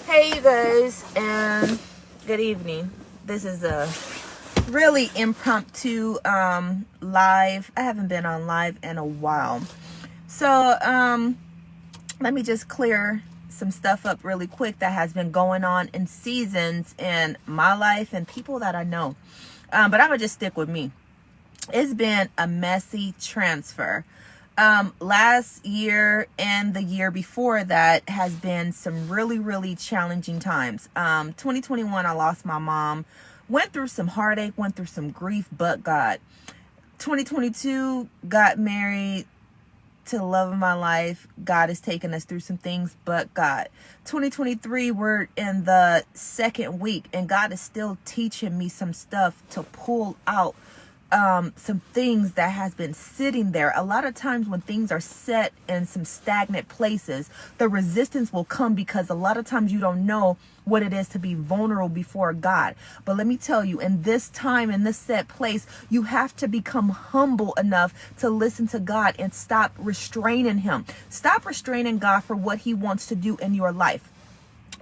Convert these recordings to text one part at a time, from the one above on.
Hey you guys, and good evening. This is a really impromptu live. I haven't been on live in a while. So let me just clear some stuff up really quick that has been going on in seasons in my life and people that I know. But I'm gonna just stick with me. It's been a messy transfer. Last year and the year before that has been some really challenging times. 2021, I lost my mom, went through some heartache, went through some grief, but God. 2022, got married to the love of my life. God has taken us through some things, but God. 2023, we're in the second week, and God is still teaching me some stuff to pull out some things that has been sitting there. A lot of times when things are set in some stagnant places, the resistance will come because a lot of times you don't know what it is to be vulnerable before God. But let me tell you, in this time, in this set place, you have to become humble enough to listen to God and stop restraining him. Stop restraining God for what he wants to do in your life.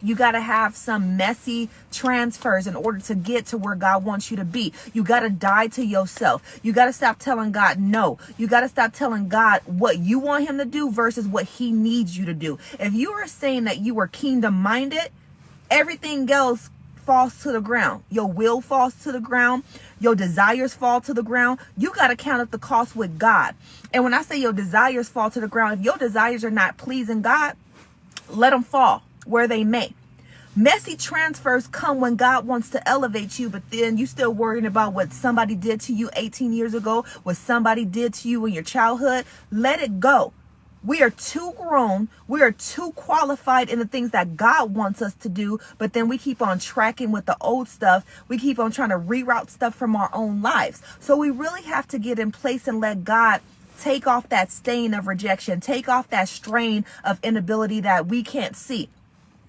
You got to have some messy transfers in order to get to where God wants you to be. You got to die to yourself. You got to stop telling God no. You got to stop telling God what you want him to do versus what he needs you to do. If you are saying that you are kingdom minded, everything else falls to the ground. Your will falls to the ground. Your desires fall to the ground. You got to count up the cost with God. And when I say your desires fall to the ground, if your desires are not pleasing God, let them fall where they may. Messy transfers come when God wants to elevate you, but then you still worrying about what somebody did to you 18 years ago, what somebody did to you in your childhood. Let it go. We are too grown. We are too qualified in the things that God wants us to do, but then we keep on tracking with the old stuff. We keep on trying to reroute stuff from our own lives. So we really have to get in place and let God take off that stain of rejection, take off that strain of inability that we can't see.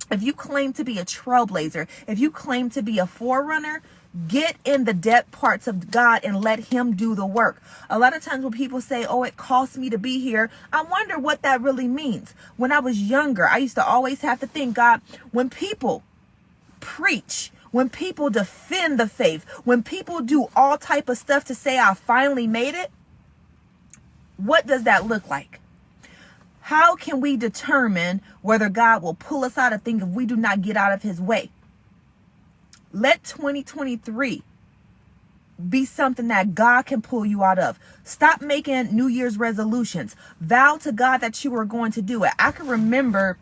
If you claim to be a trailblazer, if you claim to be a forerunner, get in the depth parts of God and let him do the work. A lot of times when people say, oh, it costs me to be here, I wonder what that really means. When I was younger, I used to always have to think, God, when people preach, when people defend the faith, when people do all type of stuff to say I finally made it, what does that look like? How can we determine whether God will pull us out of things if we do not get out of his way? Let 2023 be something that God can pull you out of. Stop making New Year's resolutions. Vow to God that you are going to do it. I can remember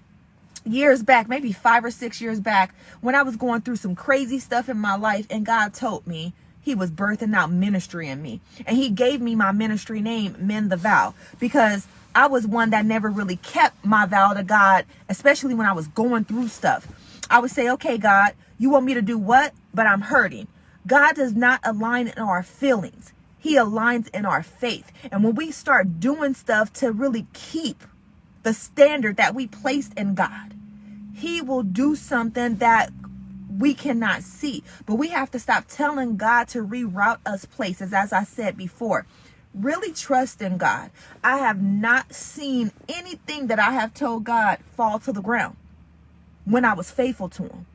years back, maybe 5 or 6 years back, when I was going through some crazy stuff in my life, and God told me he was birthing out ministry in me. And he gave me my ministry name, Mend the Vow, because I was one that never really kept my vow to God, especially when I was going through stuff. I would say, okay, God, you want me to do what? But I'm hurting. God does not align in our feelings. He aligns in our faith. And when we start doing stuff to really keep the standard that we placed in God, he will do something that we cannot see. But we have to stop telling God to reroute us places, as I said before. Really trust in God. I have not seen anything that I have told God fall to the ground when I was faithful to him.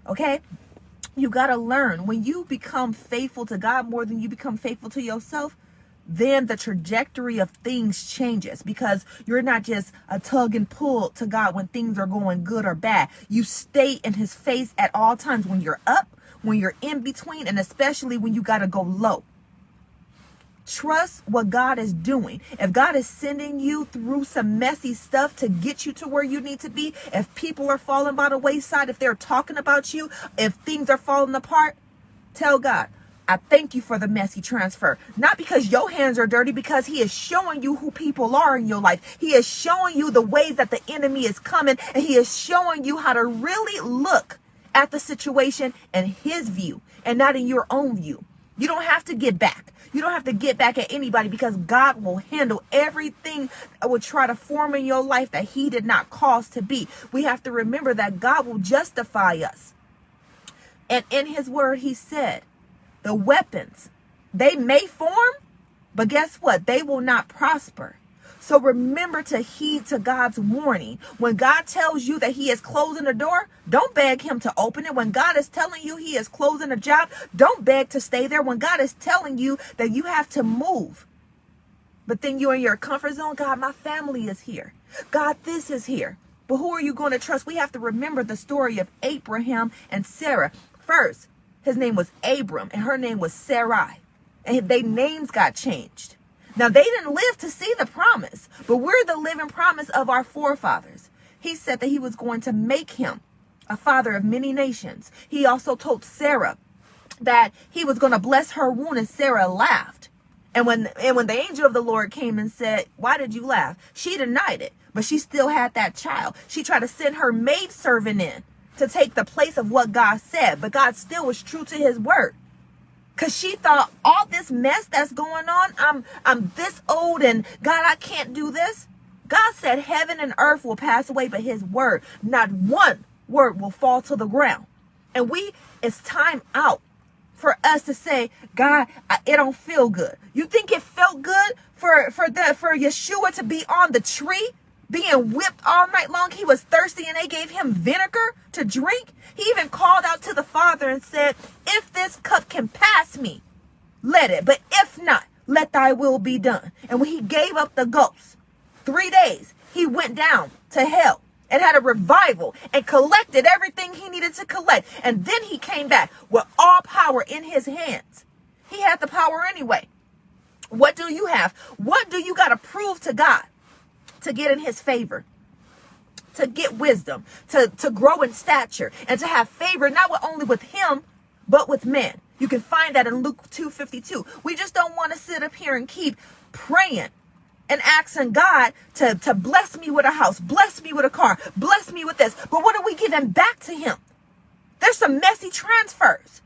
Okay? You got to learn, when you become faithful to God more than you become faithful to yourself, then the trajectory of things changes, because you're not just a tug and pull to God when things are going good or bad. You stay in his face at all times, when you're up, when you're in between, and especially when you got to go low. Trust what God is doing. If God is sending you through some messy stuff to get you to where you need to be, if people are falling by the wayside, if they're talking about you, if things are falling apart, tell God, I thank you for the messy transfer. Not because your hands are dirty, because he is showing you who people are in your life. He is showing you the ways that the enemy is coming, and he is showing you how to really look at the situation in his view and not in your own view. You don't have to get back. You don't have to get back at anybody, because God will handle everything that would try to form in your life that he did not cause to be. We have to remember that God will justify us. And in his word, he said, the weapons, they may form, but guess what? They will not prosper. So remember to heed to God's warning. When God tells you that he is closing the door, don't beg him to open it. When God is telling you he is closing a job, don't beg to stay there. When God is telling you that you have to move, but then you're in your comfort zone, God, my family is here. God, this is here. But who are you going to trust? We have to remember the story of Abraham and Sarah. First, his name was Abram and her name was Sarai. And their names got changed. Now, they didn't live to see the promise, but we're the living promise of our forefathers. He said that he was going to make him a father of many nations. He also told Sarah that he was going to bless her womb, and Sarah laughed. And when the angel of the Lord came and said, why did you laugh? She denied it, but she still had that child. She tried to send her maidservant in to take the place of what God said, but God still was true to his word. Because she thought all this mess that's going on, I'm this old and God, I can't do this. God said heaven and earth will pass away, but his word, not one word will fall to the ground. And it's time out for us to say, God, it don't feel good. You think it felt good for Yeshua to be on the tree, being whipped all night long? He was thirsty and they gave him vinegar to drink. He even called out to the Father and said, if this cup can pass me, let it. But if not, let thy will be done. And when he gave up the ghost, 3 days, he went down to hell and had a revival and collected everything he needed to collect. And then he came back with all power in his hands. He had the power anyway. What do you have? What do you got to prove to God to get in his favor? To get wisdom, to grow in stature, and to have favor, not only with him, but with men. You can find that in Luke 2:52. We just don't want to sit up here and keep praying and asking God to bless me with a house, bless me with a car, bless me with this. But what are we giving back to him? There's some messy transfers.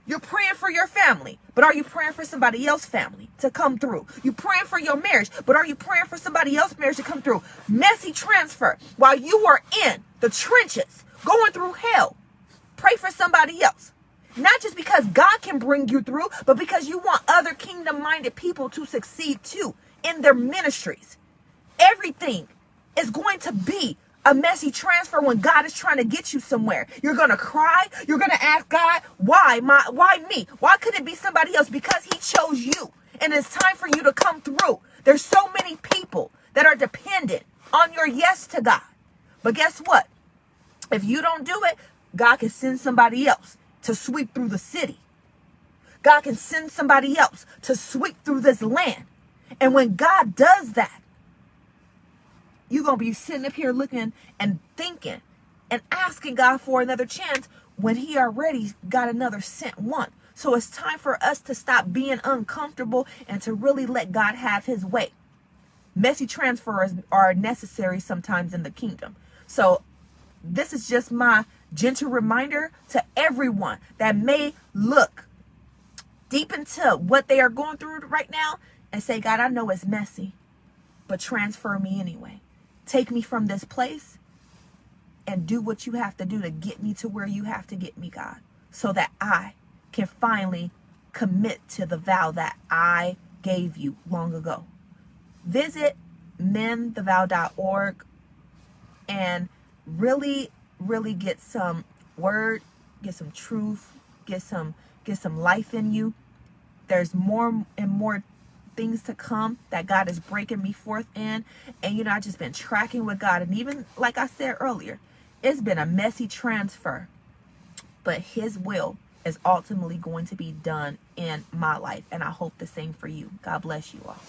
You're praying for your family, but are you praying for somebody else's family to come through? You're praying for your marriage, but are you praying for somebody else's marriage to come through? Messy transfer. While you are in the trenches, going through hell, pray for somebody else. Not just because God can bring you through, but because you want other kingdom-minded people to succeed too in their ministries. Everything is going to be a messy transfer when God is trying to get you somewhere. You're going to cry. You're going to ask God, why me? Why couldn't it be somebody else? Because he chose you. And it's time for you to come through. There's so many people that are dependent on your yes to God. But guess what? If you don't do it, God can send somebody else to sweep through the city. God can send somebody else to sweep through this land. And when God does that, you're going to be sitting up here looking and thinking and asking God for another chance when he already got another sent one. So it's time for us to stop being uncomfortable and to really let God have his way. Messy transfers are necessary sometimes in the kingdom. So this is just my gentle reminder to everyone that may look deep into what they are going through right now and say, God, I know it's messy, but transfer me anyway. Take me from this place and do what you have to do to get me to where you have to get me, God, so that I can finally commit to the vow that I gave you long ago. Visit mendthevow.org and really get some word, get some truth, get some life in you. There's more and more things to come that God is breaking me forth in. And I've just been tracking with God, and even like I said earlier, it's been a messy transfer, but his will is ultimately going to be done in my life, and I hope the same for you. God bless you all.